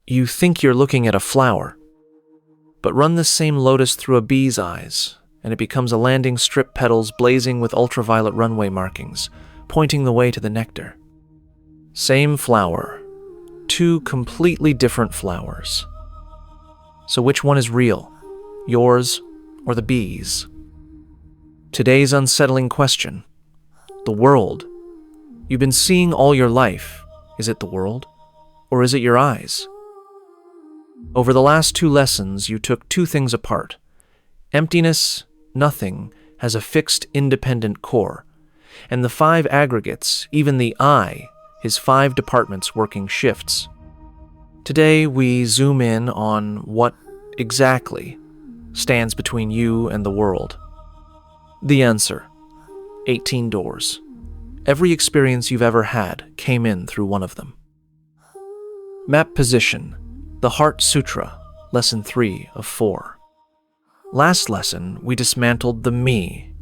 You think you're looking at a flower, but run this same lotus through a bee's eyes, and it becomes a landing strip petals blazing with ultraviolet runway markings, pointing the way to the nectar. Same flower, two completely different flowers. So which one is real, yours or the bee's? Today's unsettling question. The world. You've been seeing all your life. Is it the world, or is it your eyes? Over the last 2 lessons, you took 2 things apart. Emptiness, nothing, has a fixed independent core, and the 5 aggregates, even the I, is 5 departments working shifts. Today, we zoom in on what exactly stands between you and the world. The answer: 18 doors. Every experience you've ever had came in through one of them. Map position. The Heart Sutra, lesson 3 of 4. Last lesson, we dismantled the me.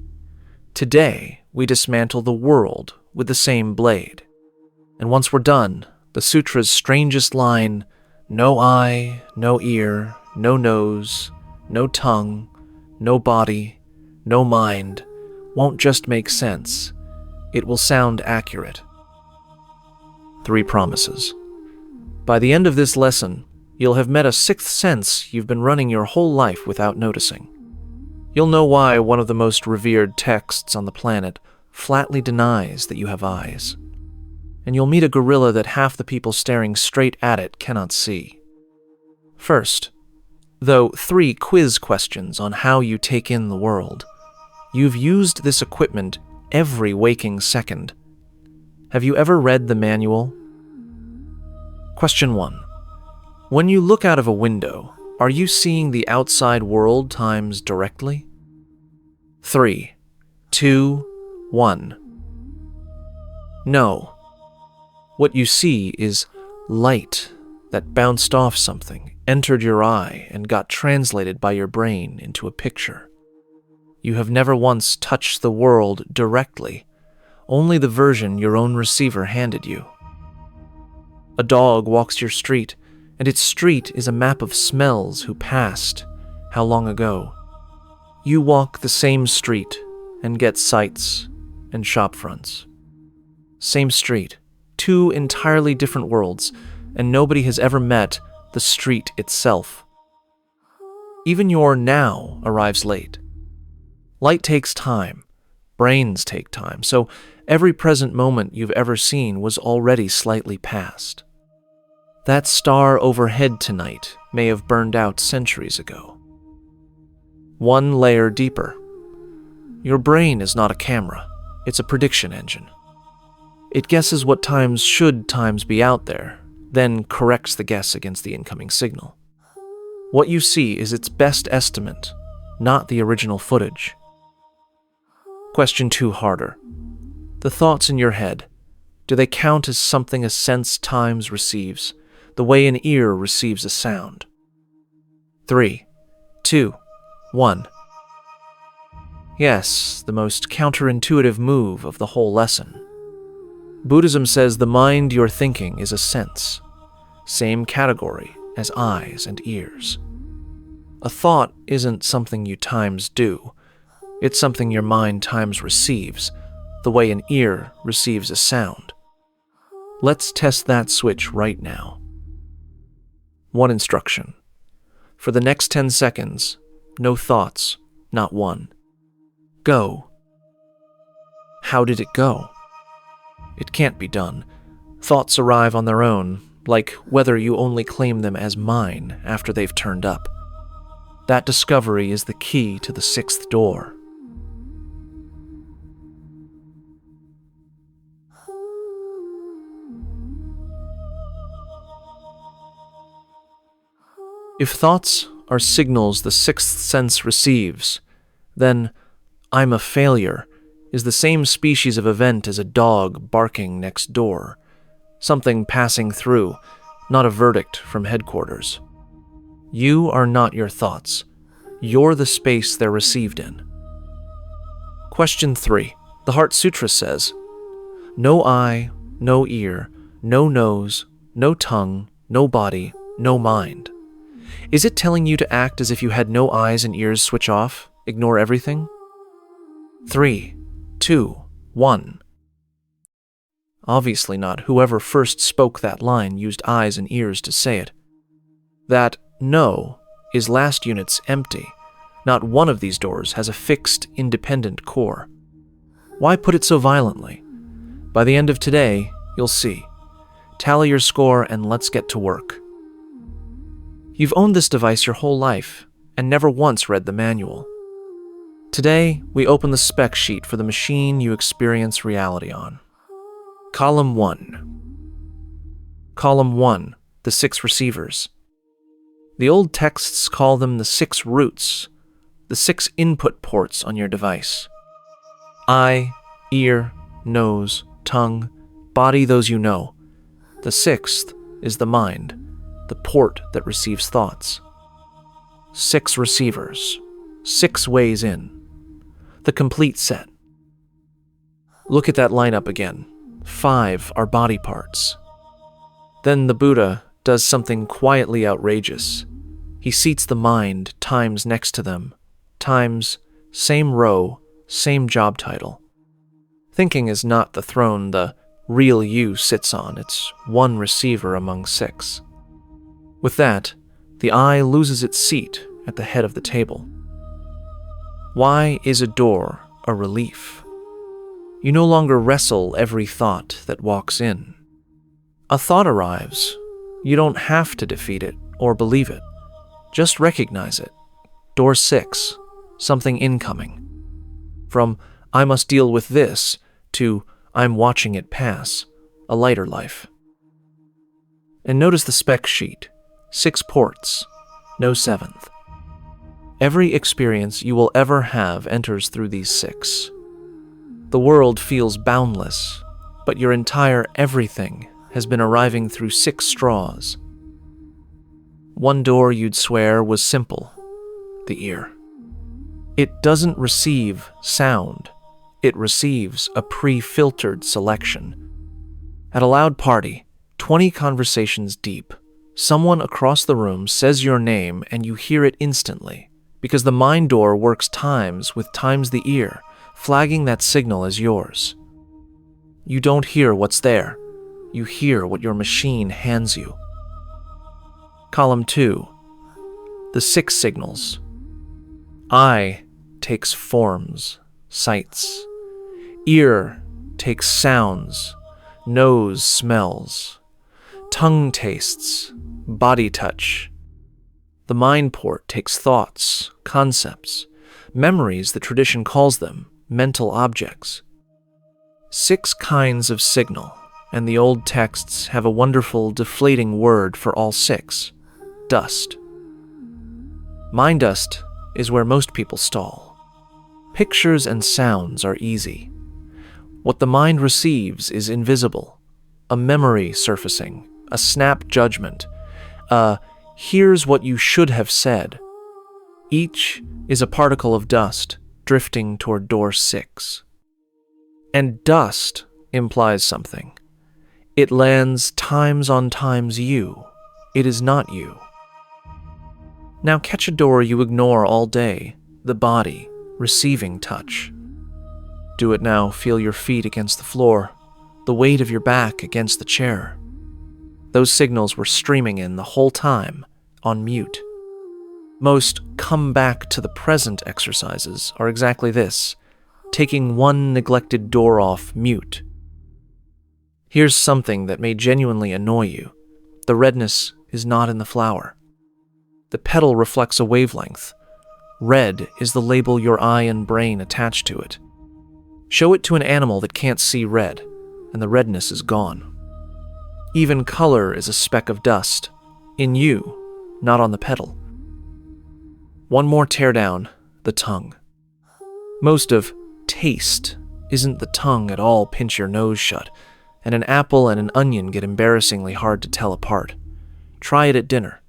Today, we dismantle the world with the same blade. And once we're done, the sutra's strangest line, no eye, no ear, no nose, no tongue, no body, no mind, won't just make sense. It will sound accurate. 3 promises. By the end of this lesson, you'll have met a 6th sense you've been running your whole life without noticing. You'll know why one of the most revered texts on the planet flatly denies that you have eyes. And you'll meet a gorilla that half the people staring straight at it cannot see. First, though 3 quiz questions on how you take in the world. You've used this equipment every waking second. Have you ever read the manual? Question 1. When you look out of a window, are you seeing the outside world times directly? 3, 2, 1. No. What you see is light that bounced off something, entered your eye, and got translated by your brain into a picture. You have never once touched the world directly, only the version your own receiver handed you. A dog walks your street, and its street is a map of smells who passed, how long ago. You walk the same street and get sights and shop fronts. Same street, 2 entirely different worlds, and nobody has ever met the street itself. Even your now arrives late. Light takes time, brains take time, so every present moment you've ever seen was already slightly past. That star overhead tonight may have burned out centuries ago. 1 layer deeper. Your brain is not a camera, it's a prediction engine. It guesses what times should times be out there, then corrects the guess against the incoming signal. What you see is its best estimate, not the original footage. Question 2 harder. The thoughts in your head, do they count as something a sense times receives, the way an ear receives a sound? 3, 2, 1. Yes, the most counterintuitive move of the whole lesson. Buddhism says the mind you're thinking is a sense, same category as eyes and ears. A thought isn't something you times do, it's something your mind times receives, the way an ear receives a sound. Let's test that switch right now. 1 instruction. For the next 10 seconds, no thoughts, not one. Go. How did it go? It can't be done. Thoughts arrive on their own, like whether you only claim them as mine after they've turned up. That discovery is the key to the 6th door. If thoughts are signals the 6th sense receives, then I'm a failure is the same species of event as a dog barking next door, something passing through, not a verdict from headquarters. You are not your thoughts. You're the space they're received in. Question 3. The Heart Sutra says, no eye, no ear, no nose, no tongue, no body, no mind. Is it telling you to act as if you had no eyes and ears, switch off, ignore everything? 3, 2, 1. Obviously not. Whoever first spoke that line used eyes and ears to say it. That no is last unit's empty. Not one of these doors has a fixed, independent core. Why put it so violently? By the end of today, you'll see. Tally your score and let's get to work. You've owned this device your whole life and never once read the manual. Today, we open the spec sheet for the machine you experience reality on. Column 1. Column 1, the 6 receivers. The old texts call them the 6 roots, the 6 input ports on your device. Eye, ear, nose, tongue, body, those you know. The 6th is the mind, the port that receives thoughts. 6 receivers, 6 ways in. The complete set. Look at that lineup again. 5 are body parts. Then the Buddha does something quietly outrageous. He seats the mind times next to them, times, same row, same job title. Thinking is not the throne the real you sits on, it's one receiver among 6. With that, the eye loses its seat at the head of the table. Why is a door a relief? You no longer wrestle every thought that walks in. A thought arrives. You don't have to defeat it or believe it. Just recognize it. Door 6, something incoming. From I must deal with this to I'm watching it pass, a lighter life. And notice the spec sheet. 6 ports, no 7th. Every experience you will ever have enters through these 6. The world feels boundless, but your entire everything has been arriving through 6 straws. One door you'd swear was simple, the ear. It doesn't receive sound, it receives a pre-filtered selection. At a loud party, 20 conversations deep, someone across the room says your name and you hear it instantly, because the mind door works times with times the ear, flagging that signal as yours. You don't hear what's there. You hear what your machine hands you. Column 2. The 6 signals. Eye takes forms, sights. Ear takes sounds. Nose smells. Tongue tastes. Body touch. The mind port takes thoughts, concepts, memories the tradition calls them, mental objects. 6 kinds of signal, and the old texts have a wonderful, deflating word for all 6. Dust. Mind dust is where most people stall. Pictures and sounds are easy. What the mind receives is invisible. A memory surfacing, a snap judgment, here's what you should have said. Each is a particle of dust drifting toward door 6. And dust implies something. It lands times on times you. It is not you. Now catch a door you ignore all day, the body, receiving touch. Do it now, feel your feet against the floor, the weight of your back against the chair. Those signals were streaming in the whole time, on mute. Most come back to the present exercises are exactly this, taking one neglected door off mute. Here's something that may genuinely annoy you. The redness is not in the flower. The petal reflects a wavelength. Red is the label your eye and brain attach to it. Show it to an animal that can't see red, and the redness is gone. Even color is a speck of dust. In you, not on the petal. One more teardown, the tongue. Most of taste isn't the tongue at all. Pinch your nose shut, and an apple and an onion get embarrassingly hard to tell apart. Try it at dinner.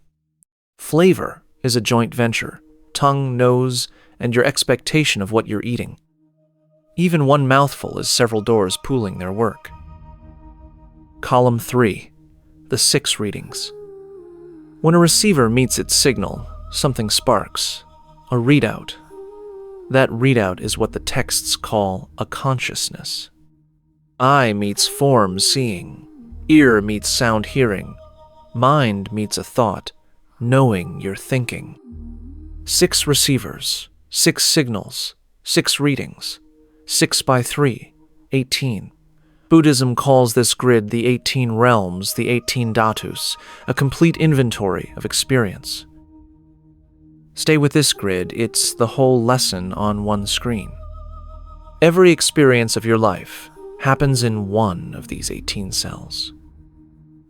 Flavor is a joint venture, tongue, nose, and your expectation of what you're eating. Even one mouthful is several doors pooling their work. Column 3, the 6 readings. When a receiver meets its signal, something sparks, a readout. That readout is what the texts call a consciousness. Eye meets form seeing, ear meets sound hearing, mind meets a thought, knowing you're thinking. 6 receivers, 6 signals, 6 readings, 6 by 3, 18. Buddhism calls this grid the 18 realms, the 18 dhatus, a complete inventory of experience. Stay with this grid, it's the whole lesson on one screen. Every experience of your life happens in one of these 18 cells.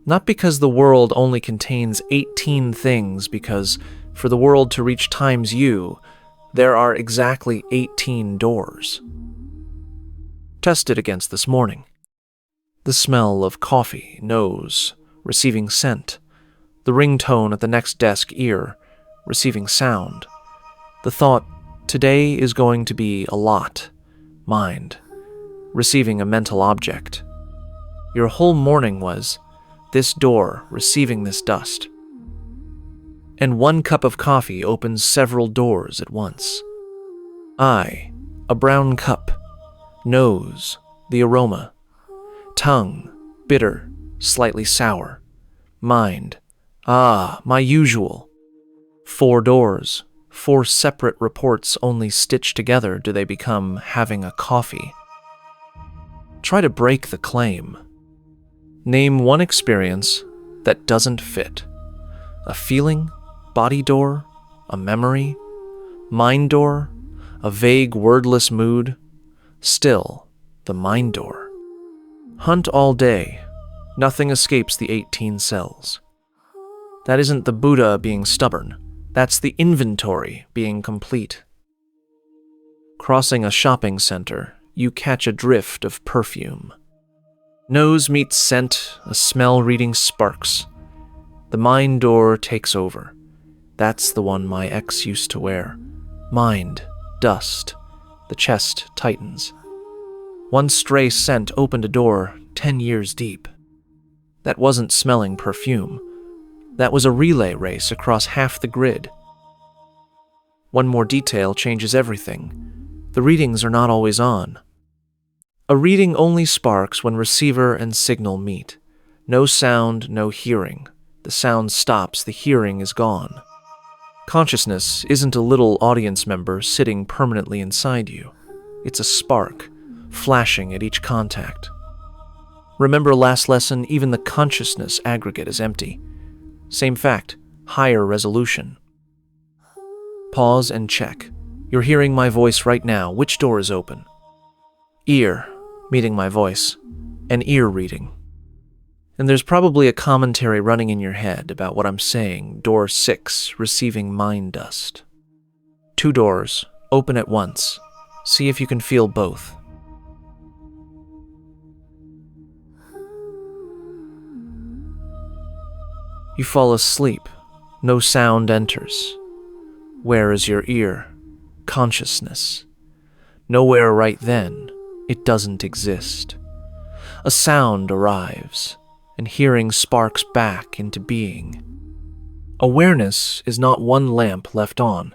Not because the world only contains 18 things, because for the world to reach times you, there are exactly 18 doors. Test it against this morning. The smell of coffee, nose, receiving scent. The ringtone at the next desk, ear, receiving sound. The thought, today is going to be a lot, mind, receiving a mental object. Your whole morning was this door receiving this dust. And one cup of coffee opens several doors at once. Eye, a brown cup. Nose, the aroma. Tongue, bitter, slightly sour. Mind, my usual. 4 doors, 4 separate reports only stitched together do they become having a coffee. Try to break the claim. Name one experience that doesn't fit. A feeling, body door, a memory, mind door, a vague wordless mood, still the mind door. Hunt all day, nothing escapes the 18 cells. That isn't the Buddha being stubborn, that's the inventory being complete. Crossing a shopping center, you catch a drift of perfume. Nose meets scent, a smell reading sparks. The mind door takes over. That's the one my ex used to wear. Mind, dust. The chest tightens. One stray scent opened a door 10 years deep. That wasn't smelling perfume. That was a relay race across half the grid. One more detail changes everything. The readings are not always on. A reading only sparks when receiver and signal meet. No sound, no hearing. The sound stops, the hearing is gone. Consciousness isn't a little audience member sitting permanently inside you. It's a spark, flashing at each contact. Remember last lesson, even the consciousness aggregate is empty. Same fact, higher resolution. Pause and check. You're hearing my voice right now. Which door is open? Ear, meeting my voice. An ear reading. And there's probably a commentary running in your head about what I'm saying. Door 6, receiving mind dust. 2 doors, open at once. See if you can feel both. You fall asleep. No sound enters. Where is your ear? Consciousness. Nowhere right then. It doesn't exist. A sound arrives, and hearing sparks back into being. Awareness is not one lamp left on.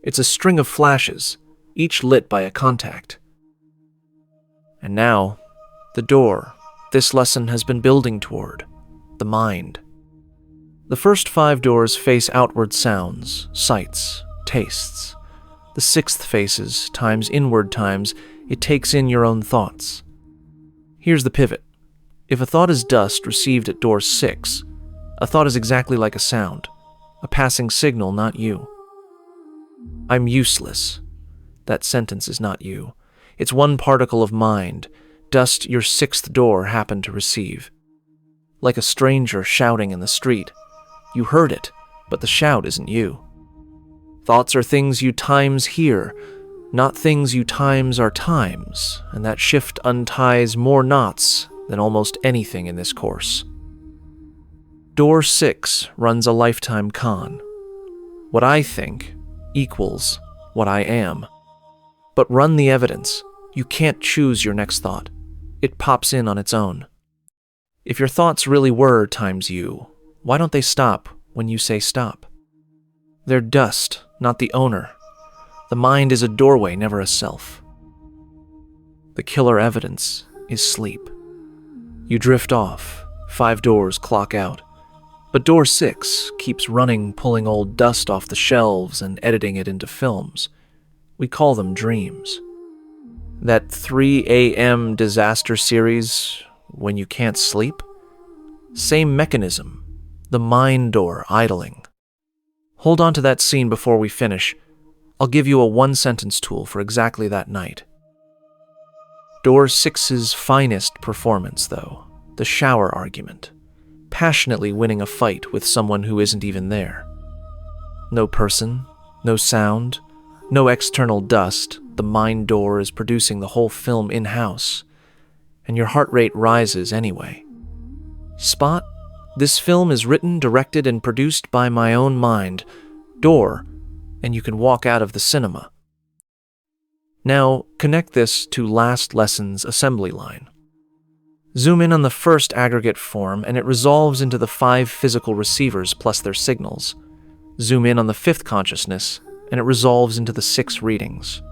It's a string of flashes, each lit by a contact. And now, the door this lesson has been building toward, the mind. The first 5 doors face outward sounds, sights, tastes. The 6th faces, times inward times, it takes in your own thoughts. Here's the pivot. If a thought is dust received at door 6, a thought is exactly like a sound, a passing signal, not you. I'm useless. That sentence is not you. It's one particle of mind, dust your 6th door happened to receive. Like a stranger shouting in the street. You heard it, but the shout isn't you. Thoughts are things you times hear, not things you times are times, and that shift unties more knots than almost anything in this course. Door 6 runs a lifetime con. What I think equals what I am. But run the evidence. You can't choose your next thought. It pops in on its own. If your thoughts really were times you, why don't they stop when you say stop. They're dust, not the owner. The mind is a doorway, never a self. The killer evidence is sleep. You drift off, 5 doors clock out, but door 6 keeps running, pulling old dust off the shelves and editing it into films. We call them dreams. That 3 a.m. disaster series, when you can't sleep? Same mechanism, the mind door idling. Hold on to that scene before we finish. I'll give you a 1-sentence tool for exactly that night. Door 6's finest performance, though, the shower argument. Passionately winning a fight with someone who isn't even there. No person, no sound, no external dust. The mind door is producing the whole film in-house, and your heart rate rises anyway. Spot, this film is written, directed, and produced by my own mind. Door, and you can walk out of the cinema. Now, connect this to last lesson's assembly line. Zoom in on the first aggregate form, and it resolves into the 5 physical receivers plus their signals. Zoom in on the 5th consciousness, and it resolves into the 6 readings.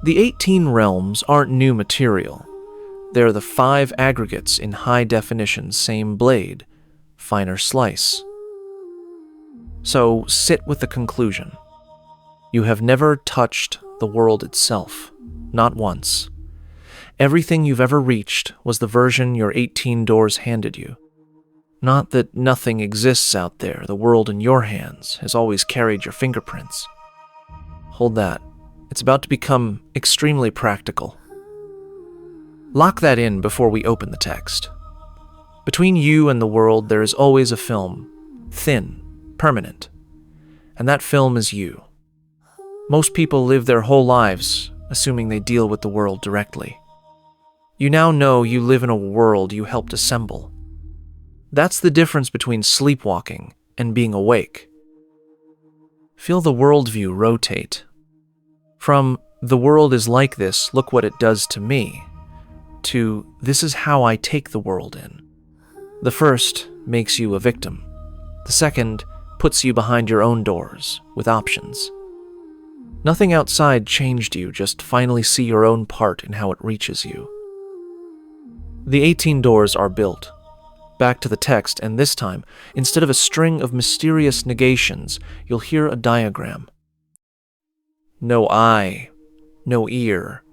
The 18 realms aren't new material. They're the 5 aggregates in high definition, same blade, finer slice. So sit with the conclusion. You have never touched the world itself, not once. Everything you've ever reached was the version your 18 doors handed you. Not that nothing exists out there, the world in your hands has always carried your fingerprints. Hold that. It's about to become extremely practical. Lock that in before we open the text. Between you and the world, there is always a film, thin, permanent. And that film is you. Most people live their whole lives assuming they deal with the world directly. You now know you live in a world you helped assemble. That's the difference between sleepwalking and being awake. Feel the worldview rotate. From, the world is like this, look what it does to me, to, this is how I take the world in. The first makes you a victim. The second puts you behind your own doors, with options. Nothing outside changed you, just finally see your own part in how it reaches you. The 18 doors are built. Back to the text, and this time, instead of a string of mysterious negations, you'll hear a diagram. No eye, no ear,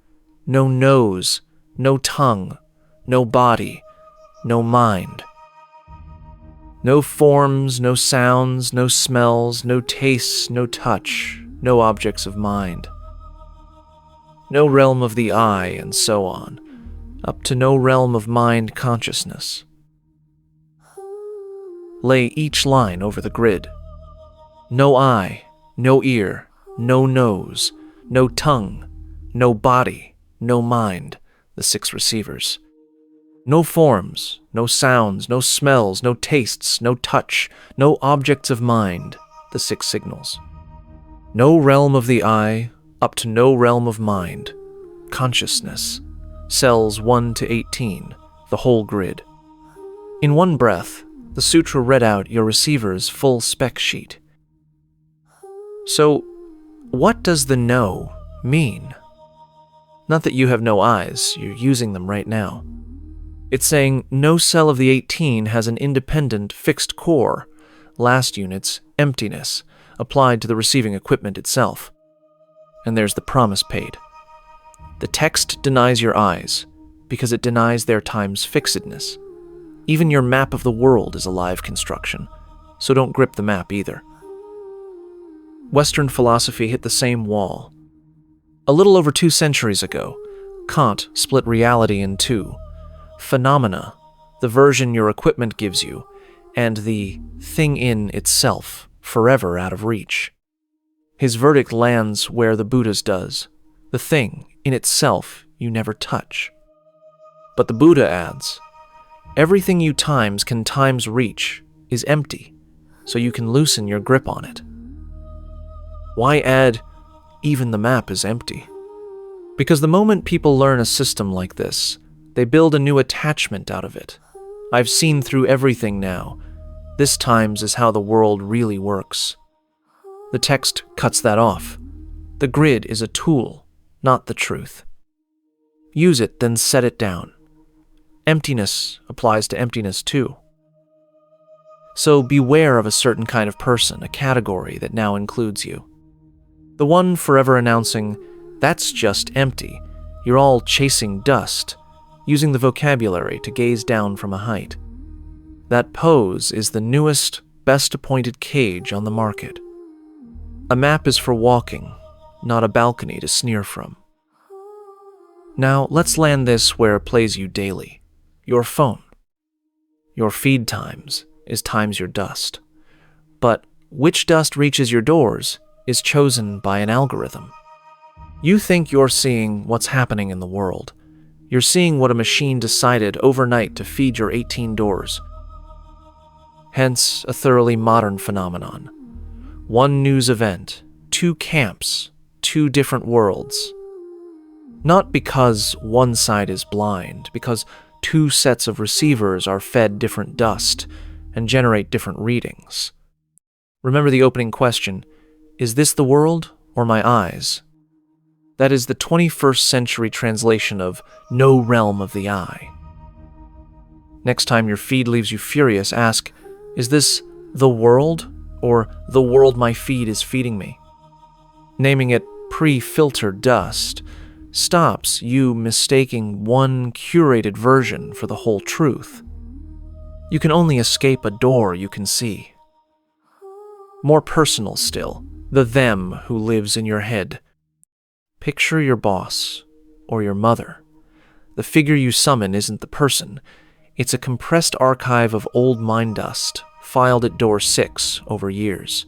no nose, no tongue, no body, no mind. No forms, no sounds, no smells, no tastes, no touch, no objects of mind. No realm of the eye, and so on, up to no realm of mind consciousness. Lay each line over the grid. No eye, no ear, no nose, no tongue, no body, no mind, the 6 receivers. No forms, no sounds, no smells, no tastes, no touch, no objects of mind, the 6 signals. No realm of the eye, up to no realm of mind, consciousness, cells 1 to 18, the whole grid. In one breath, the sutra read out your receiver's full spec sheet. So, what does the no mean? Not that you have no eyes, you're using them right now. It's saying no cell of the 18 has an independent, fixed core, last unit's emptiness, applied to the receiving equipment itself. And there's the promise paid. The text denies your eyes, because it denies their time's fixedness. Even your map of the world is a live construction, so don't grip the map either. Western philosophy hit the same wall. A little over 2 centuries ago, Kant split reality in 2. Phenomena, the version your equipment gives you, and the thing in itself, forever out of reach. His verdict lands where the Buddha's does. The thing in itself you never touch. But the Buddha adds, everything you times can times reach is empty, so you can loosen your grip on it. Why add, even the map is empty? Because the moment people learn a system like this, they build a new attachment out of it. I've seen through everything now. This times is how the world really works. The text cuts that off. The grid is a tool, not the truth. Use it, then set it down. Emptiness applies to emptiness too. So beware of a certain kind of person, a category that now includes you. The one forever announcing, "That's just empty. You're all chasing dust," using the vocabulary to gaze down from a height. That pose is the newest, best appointed cage on the market. A map is for walking, not a balcony to sneer from. Now let's land this where it plays you daily. Your phone. Your feed times is times your dust. But which dust reaches your doors is chosen by an algorithm. You think you're seeing what's happening in the world. You're seeing what a machine decided overnight to feed your 18 doors. Hence, a thoroughly modern phenomenon. One news event, 2 camps, 2 different worlds. Not because one side is blind, because 2 sets of receivers are fed different dust and generate different readings. Remember the opening question, is this the world or my eyes? That is the 21st century translation of no realm of the eye. Next time your feed leaves you furious, ask, is this the world or the world my feed is feeding me? Naming it pre-filtered dust stops you mistaking one curated version for the whole truth. You can only escape a door you can see. More personal still, the them who lives in your head. Picture your boss or your mother. The figure you summon isn't the person. It's a compressed archive of old mind dust filed at door 6 over years.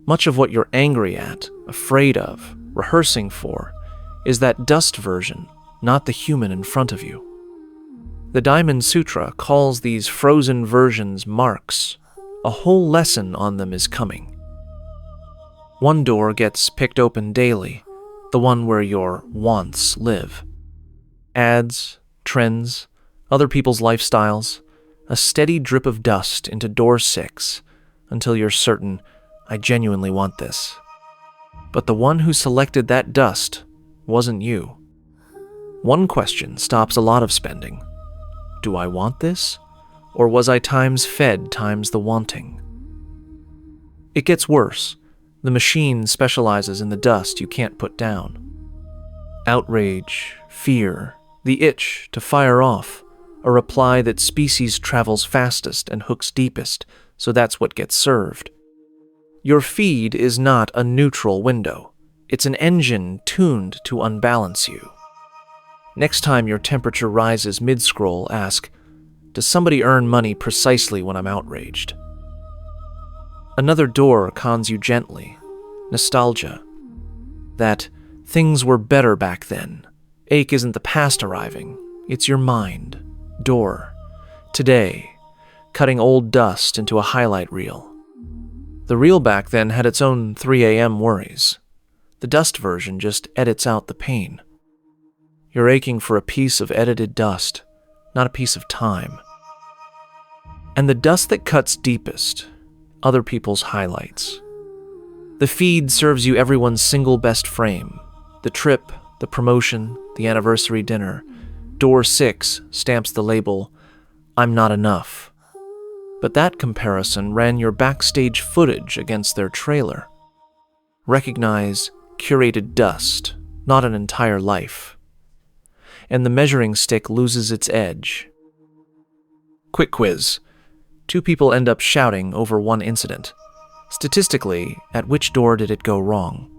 Much of what you're angry at, afraid of, rehearsing for, is that dust version, not the human in front of you. The Diamond Sutra calls these frozen versions marks. A whole lesson on them is coming. One door gets picked open daily, the one where your wants live. Ads, trends, other people's lifestyles, a steady drip of dust into door 6 until you're certain, I genuinely want this. But the one who selected that dust wasn't you. One question stops a lot of spending. Do I want this? Or was I times fed times the wanting? It gets worse. The machine specializes in the dust you can't put down. Outrage, fear, the itch to fire off, a reply that species travels fastest and hooks deepest, so that's what gets served. Your feed is not a neutral window. It's an engine tuned to unbalance you. Next time your temperature rises mid-scroll, ask, does somebody earn money precisely when I'm outraged? Another door cons you gently. Nostalgia. That things were better back then. Ache isn't the past arriving. It's your mind. Door. Today. Cutting old dust into a highlight reel. The reel back then had its own 3 a.m. worries. The dust version just edits out the pain. You're aching for a piece of edited dust, not a piece of time. And the dust that cuts deepest, other people's highlights. The feed serves you everyone's single best frame. The trip, the promotion, the anniversary dinner. Door 6 stamps the label, I'm not enough. But that comparison ran your backstage footage against their trailer. Recognize curated dust, not an entire life. And the measuring stick loses its edge. Quick quiz. 2 people end up shouting over one incident. Statistically, at which door did it go wrong?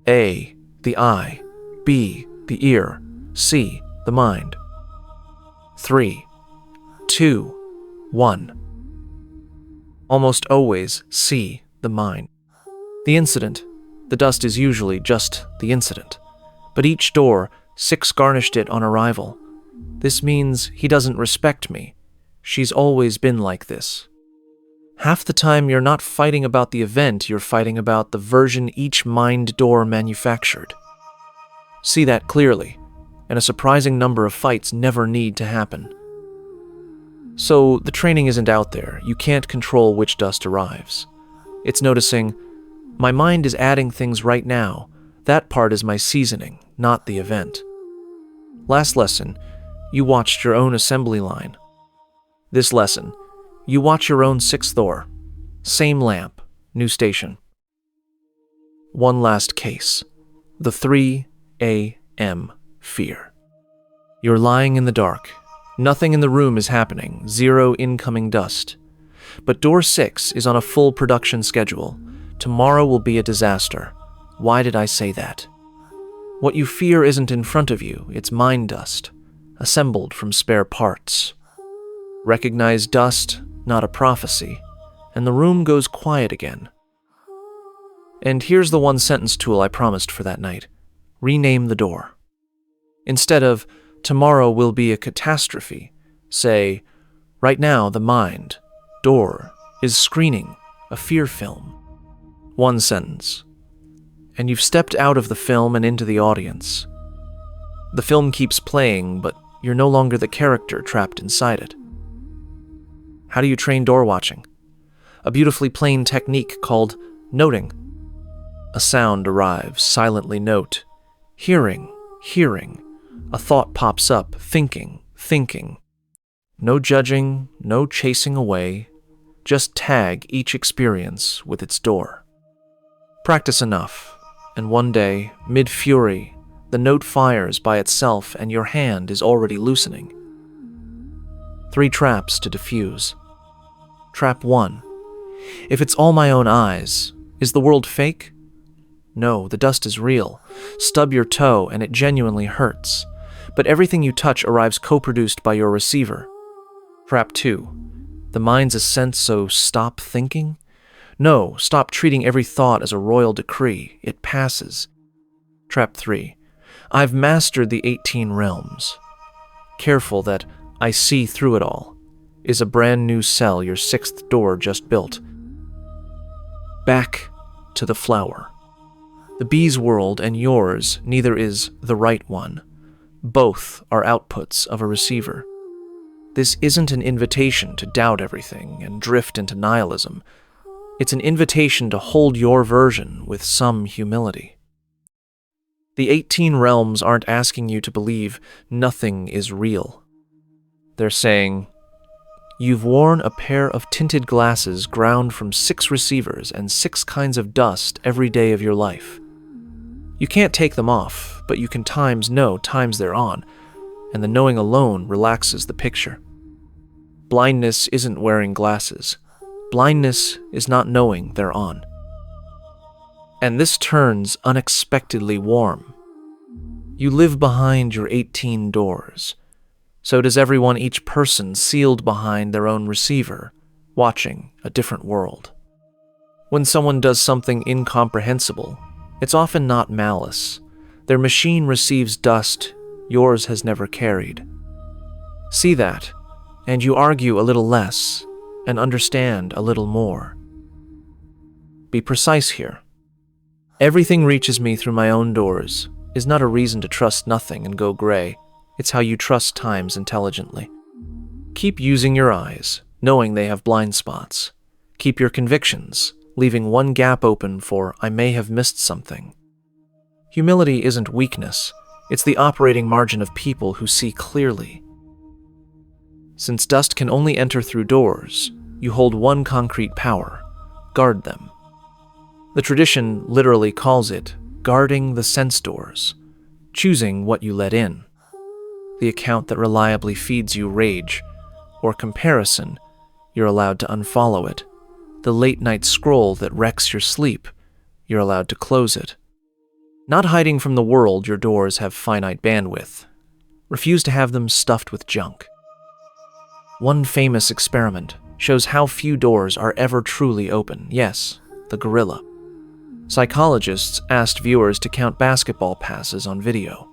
A, the eye. B, the ear. C, the mind. 3, 2, 1. Almost always C, the mind. The incident. The dust is usually just the incident. But each door, 6 garnished it on arrival. This means he doesn't respect me. She's always been like this. Half the time you're not fighting about the event, you're fighting about the version each mind door manufactured. See that clearly, and a surprising number of fights never need to happen. So the training isn't out there. You can't control which dust arrives. It's noticing, my mind is adding things right now. That part is my seasoning, not the event. Last lesson, you watched your own assembly line. This lesson, you watch your own sixth door. Same lamp, new station. One last case. The 3 a.m. fear. You're lying in the dark. Nothing in the room is happening. 0 incoming dust. But door 6 is on a full production schedule. Tomorrow will be a disaster. Why did I say that? What you fear isn't in front of you. It's mind dust, assembled from spare parts. Recognize dust, not a prophecy, and the room goes quiet again. And here's the one-sentence tool I promised for that night. Rename the door. Instead of, tomorrow will be a catastrophe, say, right now the mind, door, is screening a fear film. One sentence. And you've stepped out of the film and into the audience. The film keeps playing, but you're no longer the character trapped inside it. How do you train door watching? A beautifully plain technique called noting. A sound arrives, silently note. Hearing. A thought pops up, thinking. No judging, no chasing away. Just tag each experience with its door. Practice enough, and one day, mid-fury, the note fires by itself and your hand is already loosening. 3 traps to diffuse. Trap 1. If it's all my own eyes, is the world fake? No, the dust is real. Stub your toe and it genuinely hurts. But everything you touch arrives co-produced by your receiver. Trap 2. The mind's ascent, so stop thinking? No, stop treating every thought as a royal decree. It passes. Trap 3. I've mastered the 18 realms. Careful that I see through it all is a brand new cell your 6th door just built. Back to the flower. The bee's world and yours neither is the right one. Both are outputs of a receiver. This isn't an invitation to doubt everything and drift into nihilism. It's an invitation to hold your version with some humility. The 18 realms aren't asking you to believe nothing is real. They're saying, you've worn a pair of tinted glasses ground from 6 receivers and 6 kinds of dust every day of your life. You can't take them off, but you can times they're on, and the knowing alone relaxes the picture. Blindness isn't wearing glasses. Blindness is not knowing they're on. And this turns unexpectedly warm. You live behind your 18 doors. So does everyone, each person sealed behind their own receiver, watching a different world. When someone does something incomprehensible, it's often not malice. Their machine receives dust yours has never carried. See that, and you argue a little less and understand a little more. Be precise here. Everything reaches me through my own doors is not a reason to trust nothing and go gray. It's how you trust times intelligently. Keep using your eyes, knowing they have blind spots. Keep your convictions, leaving one gap open for I may have missed something. Humility isn't weakness. It's the operating margin of people who see clearly. Since dust can only enter through doors, you hold one concrete power: guard them. The tradition literally calls it guarding the sense doors, choosing what you let in. The account that reliably feeds you rage or comparison, you're allowed to unfollow it. The late-night scroll that wrecks your sleep, you're allowed to close it. Not hiding from the world, your doors have finite bandwidth. Refuse to have them stuffed with junk. One famous experiment shows how few doors are ever truly open. Yes, the gorilla. Psychologists asked viewers to count basketball passes on video.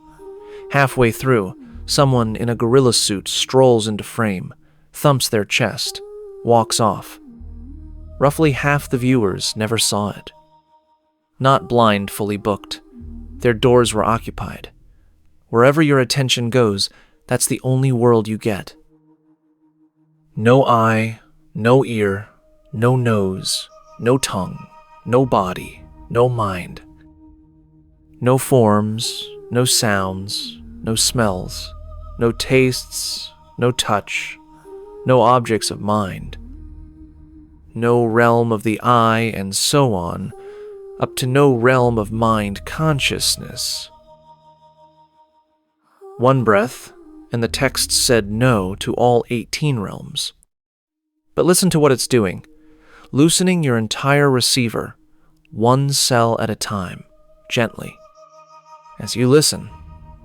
Halfway through, someone in a gorilla suit strolls into frame, thumps their chest, walks off. Roughly half the viewers never saw it. Not blind, fully booked. Their doors were occupied. Wherever your attention goes, that's the only world you get. No eye, no ear, no nose, no tongue, no body, no mind. No forms, no sounds, no smells, no tastes, no touch, no objects of mind. No realm of the eye, and so on, up to no realm of mind consciousness. One breath, and the text said no to all 18 realms. But listen to what it's doing, loosening your entire receiver, one cell at a time, gently. As you listen,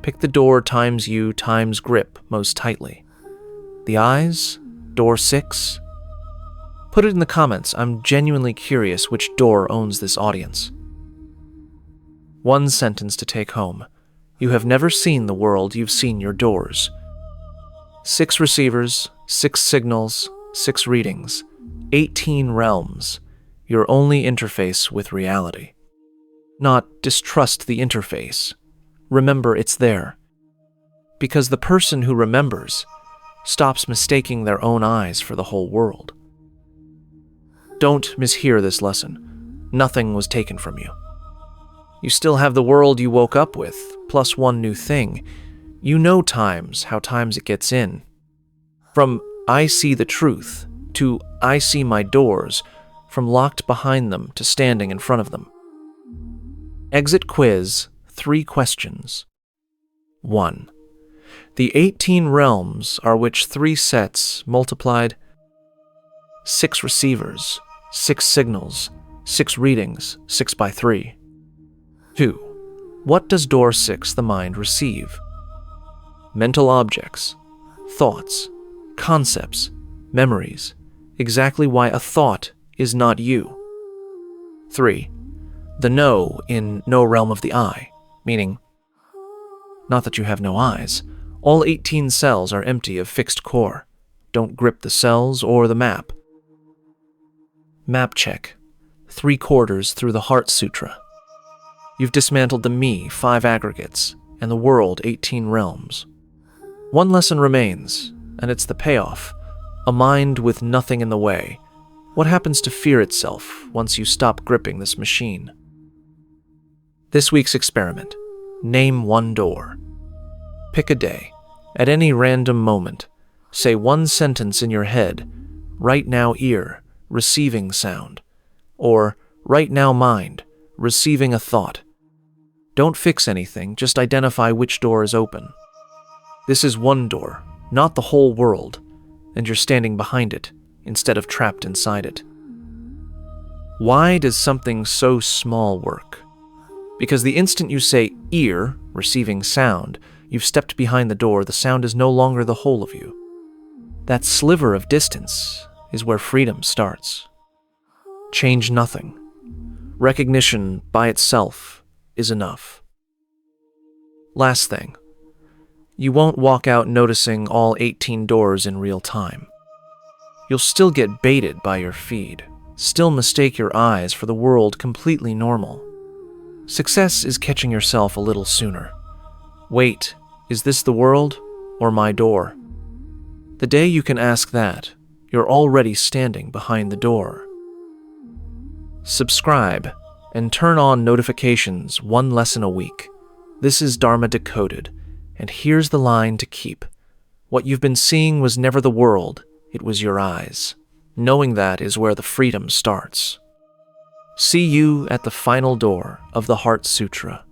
pick the door times you times grip most tightly. The eyes, door 6. Put it in the comments, I'm genuinely curious which door owns this audience. One sentence to take home. You have never seen the world, you've seen your doors. 6 receivers, 6 signals, 6 readings, 18 realms, your only interface with reality. Not distrust the interface. Remember it's there. Because the person who remembers stops mistaking their own eyes for the whole world. Don't mishear this lesson. Nothing was taken from you. You still have the world you woke up with, plus one new thing. You know how times it gets in. From I see the truth to I see my doors, from locked behind them to standing in front of them. Exit quiz, 3 questions. 1. The 18 realms are which 3 sets multiplied? 6 receivers, 6 signals, 6 readings, 6 by 3. 2. What does door 6, the mind, receive? Mental objects, thoughts, concepts, memories, exactly why a thought is not you. 3. The no in no realm of the eye, meaning, not that you have no eyes, all 18 cells are empty of fixed core. Don't grip the cells or the map. Map check, 3/4 through the Heart Sutra. You've dismantled the me, 5 aggregates, and the world, 18 realms. One lesson remains, and it's the payoff. A mind with nothing in the way. What happens to fear itself once you stop gripping this machine? This week's experiment. Name one door. Pick a day. At any random moment, say one sentence in your head. Right now ear, receiving sound. Or right now mind, receiving a thought. Don't fix anything, just identify which door is open. This is one door, not the whole world, and you're standing behind it instead of trapped inside it. Why does something so small work? Because the instant you say ear, receiving sound, you've stepped behind the door, the sound is no longer the whole of you. That sliver of distance is where freedom starts. Change nothing. Recognition by itself is enough. Last thing. You won't walk out noticing all 18 doors in real time. You'll still get baited by your feed, still mistake your eyes for the world completely normal. Success is catching yourself a little sooner. Wait, is this the world or my door? The day you can ask that, you're already standing behind the door. Subscribe and turn on notifications 1 lesson a week. This is Dharma Decoded, and here's the line to keep. What you've been seeing was never the world, it was your eyes. Knowing that is where the freedom starts. See you at the final door of the Heart Sutra.